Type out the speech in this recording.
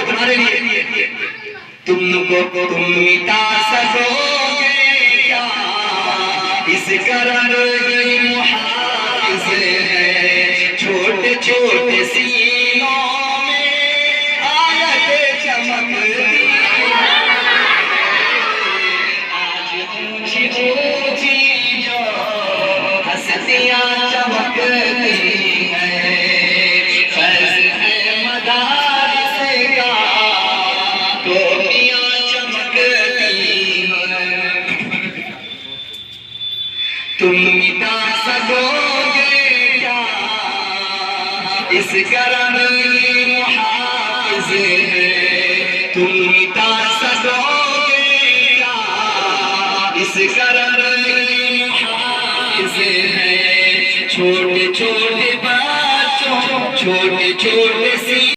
तुम्हारे लिए। तुमको तुम मिटा सकोगे क्या, इस करम की मुहाफिज है। छोटे छोटे सीनों में आयत चमकती, आज ऊंची ऊंची जो हस्तियां चमकती हैं। फैज़ है मदारिस का, टोपियां चमकती हैं। तुम मिटा सकोगे क्या, इस करम की मुहाफिज है। तुम मिटा सकोगे क्या, इस करम की मुहाफिज है। छोटे छोटे बच्चों, छोटे छोटे सी